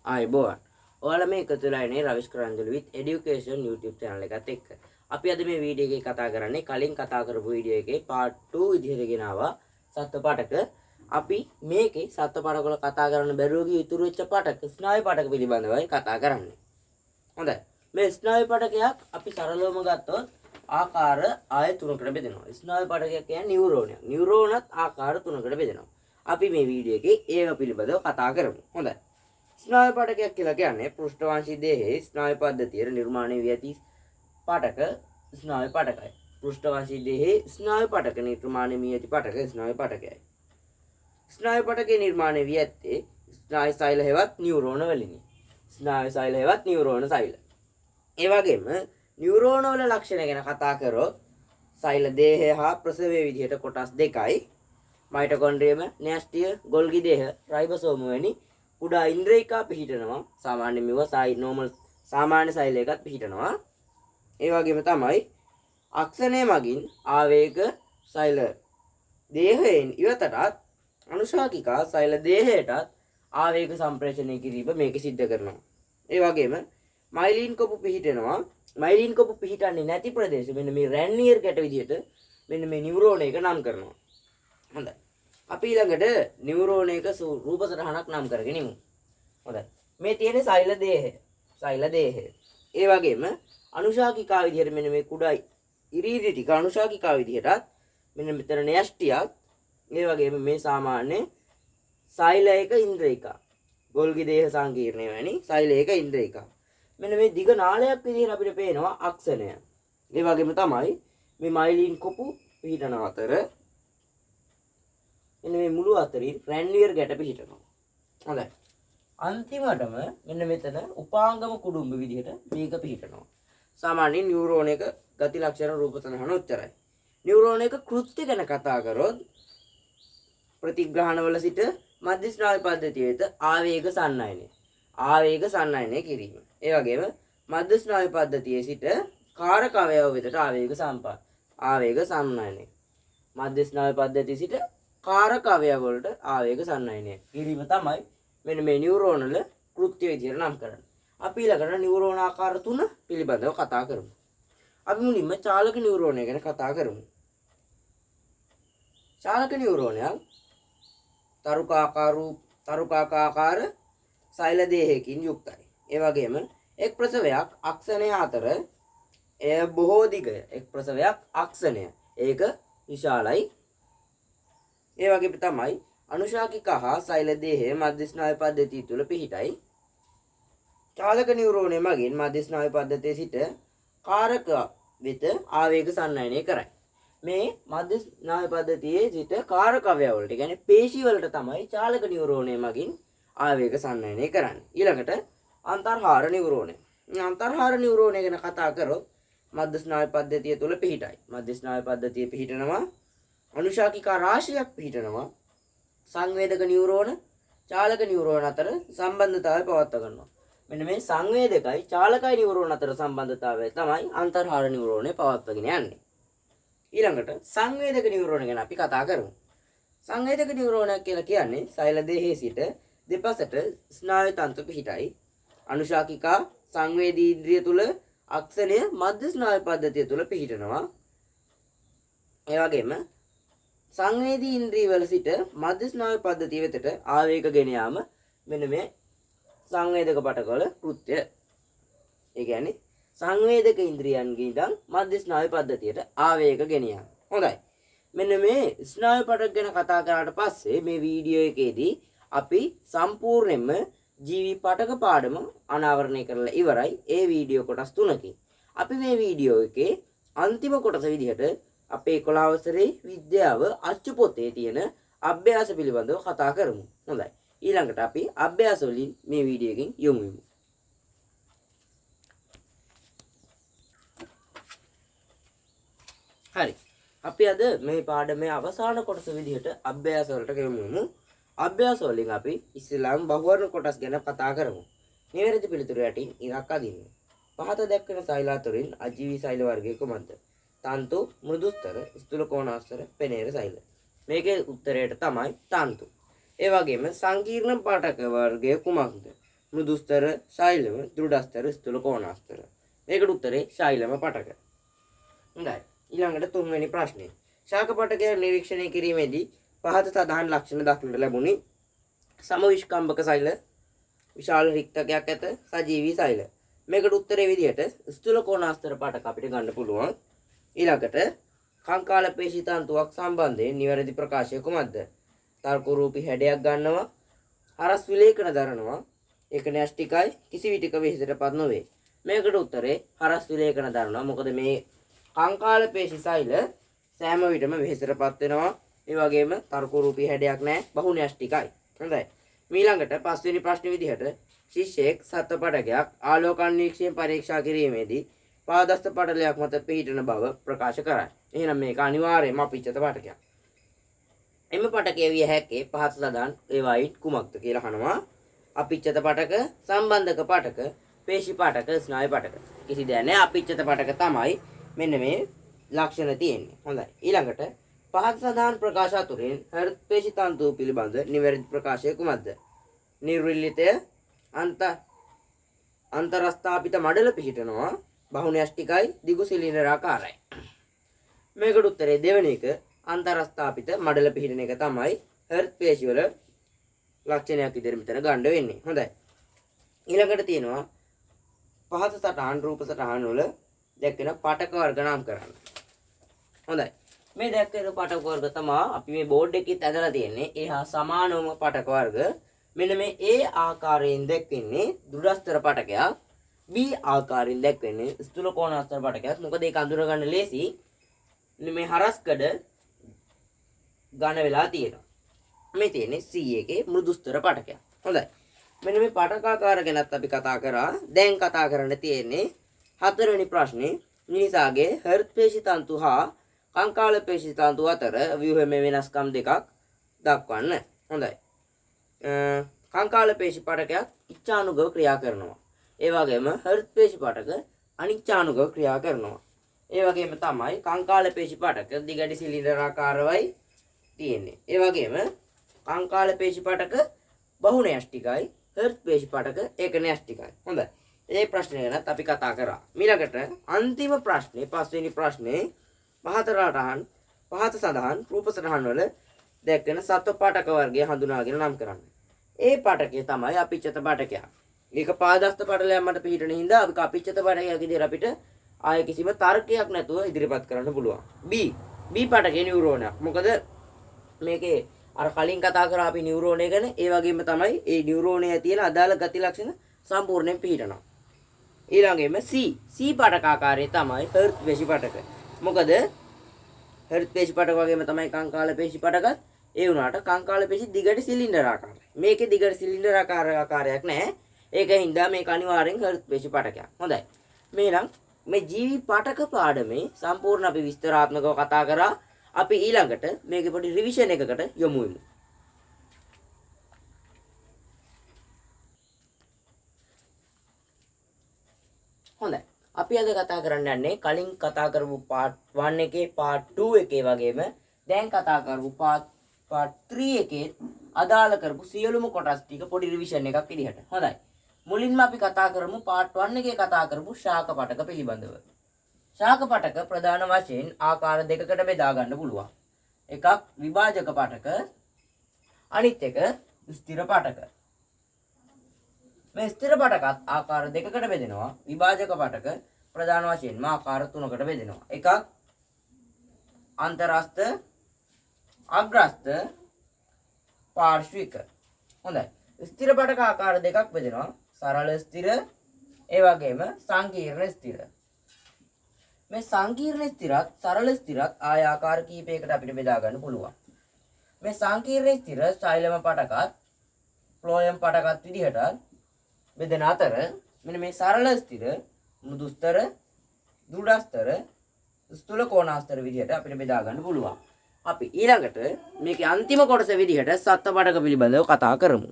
ආයුබෝවන්. ඔයාලා මේ එකතු වෙලා ඉන්නේ රවිෂ් කරංජලු with education YouTube channel එකත් එක්ක. අපි අද මේ වීඩියෝ එකේ කතා කරන්නේ කලින් කතා කරපු වීඩියෝ එකේ part 2 විදිහට ගෙනාවා සත්ව පාඨක. අපි මේකේ සත්ව පාඨක වල කතා කරන්න බැරුව ගිය ඉතුරු වෙච්ච පාඨක ස්නායු පාඨක පිළිබඳවයි කතා කරන්නේ. හොඳයි. මේ ස්නායු පාඨකයක් අපි සරලවම ගත්තොත් ආකාර ආය තුනකට බෙදෙනවා. ස්නායු පාඨකයක් කියන්නේ නියුරෝනයක්. නියුරෝනත් ආකාර තුනකට බෙදෙනවා. අපි මේ වීඩියෝ එකේ ඒක පිළිබඳව කතා කරමු. හොඳයි. ස්නායු පාඨකයක් කියලා කියන්නේ පෘෂ්ඨවංශී දේහයේ ස්නායු පද්ධතියේ නිර්මාණය වී ඇති පාඨක ස්නායු පාඨකයි. පෘෂ්ඨවංශී දේහයේ ස්නායු පාඨක නිර්මාණය වී ඇති පාඨක ස්නායු පාඨකයයි. ස්නායු පාඨකේ නිර්මාණය වී ඇත්තේ ස්නායු සෛල හේවත් නියුරෝන වලිනි. ස්නායු සෛල හේවත් නියුරෝන සෛල. ඒ වගේම නියුරෝන වල ලක්ෂණ ගැන කතා කරොත් සෛල දේහය හා ප්‍රසවයේ විදිහට කොටස් දෙකයි. මයිටොකොන්ඩ්‍රියම, න්‍යෂ්ටිය, ගොල්ගි දේහ, රයිබෝසෝම වැනි කුඩා ඉන්ද්‍රියකා පිහිටනවා. සාමාන්‍ය මෙව නෝමල් සාමාන්‍ය සෛලයකත් පිහිටනවා. ඒ වගේම තමයි අක්ෂණය මගින් ආවේග සෛල දේහයෙන් ඉවතටත් අනුශාකිකා සෛල දේහයටත් ආවේග සම්ප්‍රේෂණය කිරීම මේක සිද්ධ කරනවා. ඒ වගේම මයිලින් කොපු පිහිටනවා. මයිලින් කොපු පිහිටන්නේ නැති ප්‍රදේශ මෙන්න මේ රැන්නියර් ගැට විදිහට මෙන්න මේ නියුරෝන එක නම් කරනවා. හොඳයි. අපි ඊළඟට නියුරෝන එක රූප සටහනක් නම් කරගෙන ඉමු. හොඳයි. මේ තියෙන සෛල දේහය. සෛල දේහය. ඒ වගේම අනුශාකිකා විදිහට මෙන්න මේ කුඩා ඉරිදි ටික අනුශාකිකා විදිහටත් මෙන්න මෙතන න්‍යෂ්ටියක්. ඒ වගේම මේ සාමාන්‍ය සෛලයක ඉන්ද්‍රියකා. ගොල්ගි දේහ සංකීර්ණය වැනි සෛලයක ඉන්ද්‍රියකා. මෙන්න මේ දිග නාලයක් විදිහට අපිට පේනවා අක්ෂණය. ඒ වගේම තමයි මේ මයිලින් කොපු පිහිටන අතර මෙන්න මේ මුළු අතරින් රැන්නියර් ගැට පිහිටනවා. හොඳයි. අන්තිමටම මෙන්න මෙතන උපාංගම කුඩුම්බ විදිහට මේක පිහිටනවා. සාමාන්‍ය නියුරෝන එක ගති ලක්ෂණ රූප සටහන උච්චරයි. නියුරෝන එක කෘත්‍ය ගැන කතා කරොත් ප්‍රතිග්‍රහණවල සිට මධ්‍ය ස්නායු පද්ධතිය වෙත ආවේග සන්නයනය. ආවේග සන්නයනය කිරීම. ඒ වගේම මධ්‍ය ස්නායු පද්ධතියේ සිට කාරක අවයව වෙතට ආවේග සන්නයනය. මධ්‍ය ස්නායු පද්ධතියේ සිට කාරක අවයව වලට ආවේග සන්නයනය කිරීම තමයි මෙන්න මේ නියුරෝන වල කෘත්‍ය විදිහට නම් කරන්නේ. අපි ඊළඟට නියුරෝන ආකාර 3 පිළිබඳව කතා කරමු. අපි මුලින්ම චාලක නියුරෝනය ගැන කතා කරමු. චාලක නියුරෝනයක් තරුකාකාර සෛල දේහයකින් යුක්තයි. ඒ වගේම එක් ප්‍රසවයක් අක්ෂණය අතර එය බොහෝ දිගය. එක් ප්‍රසවයක් අක්ෂණය ඒක විශාලයි. ඒ වගේම තමයි අනුශාකිකා හා සෛල දේහය මධ්‍ය ස්නායු පද්ධතිය තුල පිහිටයි. චාලක නියුරෝනය මගින් මධ්‍ය ස්නායු පද්ධතියේ සිට කාරක වෙත ආවේග සන්නයනය කරයි. මේ මධ්‍ය ස්නායු පද්ධතියේ සිට කාරක අවයව වලට කියන්නේ පේශි වලට තමයි චාලක නියුරෝනය මගින් ආවේග සන්නයනය කරන්නේ. ඊළඟට අන්තර්හාර නියුරෝනය. මේ අන්තර්හාර නියුරෝනය ගැන කතා කරොත් මධ්‍ය ස්නායු පද්ධතිය තුල පිහිටයි. මධ්‍ය ස්නායු පද්ධතිය පිහිටනවා අනුශාකිකා රාශියක් පිහිටනවා. සංවේදක නියුරෝන චාලක නියුරෝන අතර සම්බන්ධතාවය පවත්වා ගන්නවා. මෙන්න මේ සංවේදකයි චාලකයි නියුරෝන අතර සම්බන්ධතාවය තමයි අන්තර්හාර නියුරෝනේ පවත්වාගෙන යන්නේ. ඊළඟට සංවේදක නියුරෝන ගැන අපි කතා කරමු. සංවේදක නියුරෝනයක් කියලා කියන්නේ සෛල දේහයේ සිට දෙපසට ස්නායු තන්තු පිහිටයි. අනුශාකිකා සංවේදී ඉන්ද්‍රිය තුල අක්ෂණය මධ්‍ය ස්නායු පද්ධතිය තුල පිහිටනවා. ඒ වගේම සංවේදී ඉන්ද්‍රිය වල සිට මධ්‍ය ස්නායු පද්ධතිය වෙතට ආවේග ගෙන යාම මෙන්න මේ සංවේදක පටකවල කෘත්‍ය. ඒ කියන්නේ සංවේදක ඉන්ද්‍රියන්ගේ ඉඳන් මධ්‍ය ස්නායු පද්ධතියට ආවේග ගෙන යාම. හොඳයි. මෙන්න මේ ස්නායු පටක ගැන කතා කරාට පස්සේ මේ වීඩියෝ එකේදී අපි සම්පූර්ණයෙන්ම ජීවි පටක පාඩම අනාවරණය කරලා ඉවරයි. ඒ වීඩියෝ කොටස් 3කින්. අපි මේ වීඩියෝ එකේ අන්තිම කොටස විදිහට අපේ 11 වසරේ විද්‍යාව අච්චු පොතේ තියෙන අභ්‍යාස පිළිබඳව කතා කරමු. හොඳයි. ඊළඟට අපි අභ්‍යාස වලින් මේ වීඩියෝ එකෙන් යමු. හරි. අපි අද මේ පාඩමේ අවසාන කොටස විදිහට අභ්‍යාස වලට යමු. අභ්‍යාස වලින් අපි ඉස්ලාම් බහුවර්ණ කොටස් ගැන කතා කරමු. නිවැරදි පිළිතුරු යටින් ඉරක් අදින්න. පහත දැක්වෙන සෛල අතරින් අජීවී සෛල වර්ගය කුමක්ද? තන්තු, මෘදුස්තර, ස්ථූල කෝණාස්තර, පෙනේර සෛල. මේකේ උත්තරයට තමයි තන්තු. ඒ වගේම සංකීර්ණ පාඨක වර්ගය කුමක්ද? මෘදුස්තර, ශෛලම, දෘಢස්තර, ස්ථූල කෝණාස්තර. මේකට උත්තරේ ශෛලම පටක. හොඳයි. ඊළඟට තුන්වෙනි ප්‍රශ්නේ. ශාක පටකය නිරීක්ෂණය කිරීමේදී පහත සඳහන් ලක්ෂණ දක්නට ලැබුණි. සමවිස්කම්බක සෛල, විශාල රික්තකයක් ඇත, සජීවී සෛල. මේකට උත්තරේ විදිහට ස්ථූල කෝණාස්තර පටක අපිට ගන්න පුළුවන්. ඊළඟට කංකාල පේශී තන්තුවක් සම්බන්ධයෙන් නිවැරදි ප්‍රකාශය කුමක්ද? තර්කරූපී හැඩයක් ගන්නවා, හරස් විලේඛන දරනවා, ඒක න්‍යෂ්ටිකයි, කිසි විටක වෙහෙසටපත් නොවේ. මේකට උත්තරේ හරස් විලේඛන දරනවා. මොකද මේ කංකාල පේශී සෛල සෑම විටම වෙහෙසටපත් වෙනවා. ඒ වගේම තර්කරූපී හැඩයක් නැහැ, බහු න්‍යෂ්ටිකයි. හොඳයි. ඊළඟට පස්වෙනි ප්‍රශ්නේ විදිහට ශිෂ්‍යයෙක් සත්ව පටකයක් ආලෝකනිරීක්ෂණයෙන් පරීක්ෂා කිරීමේදී පාදස්ත පටලයක් මත පිහිටන බව ප්‍රකාශ කරයි. එහෙනම් මේක අනිවාර්යයෙන්ම අපිච්චත පටකයක්. එම පටකය විය හැක්කේ පහත සඳහන් ඒවායින් කුමක්ද කියලා අහනවා. අපිච්චත පටක, සම්බන්ධක පටක, පේශි පටක, ස්නායු පටක. කිසි දෙයක් නැහැ. අපිච්චත පටක තමයි මෙන්න මේ ලක්ෂණ තියෙන්නේ. හොඳයි. ඊළඟට පහත සඳහන් ප්‍රකාශ අතුරින් හෘද පේශි තන්තු පිළිබඳ නිවැරදි ප්‍රකාශය කුමක්ද? නිර්විල්ලිතය, අන්තරස්ථාපිත මඩල පිහිටනවා, බහු න්‍යෂ්ටිකයි, දිගු සිලින්ඩරාකාරයි. මේකට උත්තරේ දෙවෙනි එක අන්තරස්ථාපිත මඩල පිහිටන එක තමයි හෘද පේශි වල ලක්ෂණයක් විදිහට මෙතන ගන්න වෙන්නේ. හොඳයි. ඊළඟට තියෙනවා පහත සටහන් රූප සටහන් වල දැක්වෙන පටක වර්ග නම් කරන්න. හොඳයි. මේ දැක්වෙන පටක වර්ග තමයි අපි මේ බෝඩ් එකේ ඇදලා තියෙන්නේ. ඒ හා සමානවම පටක වර්ග. මෙන්න මේ A ආකාරයෙන් දැක්වෙන්නේ දෘಢස්තර පටකයක්, B ආකාරයෙන් දැක්වෙන්නේ ස්ථූල කෝණාස්තර පටකයක්. මොකද ඒක අඳුරගන්න ලේසි. මේ හරස්කඩ ඝන වෙලා තියෙනවා. මේ තියෙන්නේ C එකේ මෘදුස්තර පටකයක්. හොඳයි. මෙන්න මේ පටකාකාර ගැනත් අපි කතා කරා. දැන් කතා කරන්න තියෙන්නේ හතරවෙනි ප්‍රශ්නේ. මිනිසාගේ හෘද පේශි තන්තු හා කංකාල පේශි තන්තු අතර ව්‍යුහමය වෙනස්කම් දෙකක් දක්වන්න. හොඳයි. කංකාල පේශි පටකයක් ඉච්ඡානුගව ක්‍රියා කරනවා. ඒ වගේම හෘද පේශි පටක අනිච්ඡානුගව ක්‍රියා කරනවා. ඒ වගේම තමයි කංකාල පේශි පටක දිගටි සිලින්ඩරාකාරවයි තියෙන්නේ. ඒ වගේම කංකාල පේශි පටක බහු න්‍යෂ්ටිකයි, හෘද පේශි පටක ඒක න්‍යෂ්ටිකයි. හොඳයි. මේ ප්‍රශ්නේ ගැනත් අපි කතා කරා. ඊළඟට අන්තිම ප්‍රශ්නේ, පස්වෙනි ප්‍රශ්නේ පහත සඳහන් රූප සටහන් වල දැක්වෙන සත්ව පටක වර්ගය හඳුනාගෙන නම් කරන්න. ඒ පටකය තමයි අපිච්චත පටකයක්. ඒක පාදස්ත පටලයක් මත පිහිටන හින්දා අපි අපිච්චත පටකයක් විදිහට අපිට ආයෙ කිසිම තර්කයක් නැතුව ඉදිරිපත් කරන්න පුළුවන්. B පටකේ නියුරෝනයක්. මොකද මේකේ අර කලින් කතා කරා අපි නියුරෝනය ගැන. ඒ වගේම තමයි ඒ නියුරෝනයේ තියෙන අදාළ ගති ලක්ෂණ සම්පූර්ණයෙන් පිහිටනවා. ඊළඟෙම C පටක ආකාරය තමයි හෘද පේශි පටක. මොකද හෘද පේශි පටක වගේම තමයි කංකාල පේශි පටකත්. ඒ වුණාට කංකාල පේශි දිගට සිලින්ඩරාකාරයි. මේකේ දිගට සිලින්ඩරාකාරයක් නැහැ. ඒකින්ද මේක අනිවාර්යෙන් හෘද පේශි පටකයක්. හොඳයි. මේනම් මේ ජීවි පටක පාඩමේ සම්පූර්ණ අපි විස්තරාත්මකව කතා කරා. අපි ඊළඟට මේකේ පොඩි රිවිෂන් එකකට යමු වෙමු. හොඳයි. අපි අද කතා කරන්න යන්නේ කලින් කතා කරපු part 1 එකේ part 2 එකේ වගේම දැන් කතා කරපු part 3 එකේ අදාළ කරපු සියලුම කොටස් ටික පොඩි රිවිෂන් එකක් විදිහට. හොඳයි. මුලින්ම අපි කතා කරමු part 1 එකේ කතා කරපු ශාක පටක පිළිබඳව. ශාක පටක ප්‍රධාන වශයෙන් ආකාර දෙකකට බෙදා ගන්න පුළුවන්. එකක් විභාජක පටක, අනිත් එක ස්ථිර පටක. මේ ස්ථිර පටකත් ආකාර දෙකකට බෙදෙනවා. විභාජක පටක ප්‍රධාන වශයෙන්ම ආකාර තුනකට බෙදෙනවා. එකක් අන්තරස්ත, අග්‍රස්ත, පාර්ශ්වික. හොඳයි. ස්ථිර පටක ආකාර දෙකක් බෙදෙනවා. සරල ස්ථිර, ඒ වගේම සංකීර්ණ ස්ථිර. මේ සංකීර්ණ ස්ථිරත් සරල ස්ථිරත් ආය ආකාර කීපයකට අපිට බෙදා ගන්න පුළුවන්. මේ සංකීර්ණ ස්ථිර ශෛලම පටකත් ෆ්ලෝයම් පටකත් විදිහට බෙදෙන අතර මෙන්න මේ සරල ස්ථිර මෘදුස්තර, දෘಢස්තර, ස්ථූල කෝණාස්තර විදිහට අපිට බෙදා ගන්න පුළුවන්. අපි ඊළඟට මේකේ අන්තිම කොටස විදිහට සත්ත්ව පටක පිළිබඳව කතා කරමු.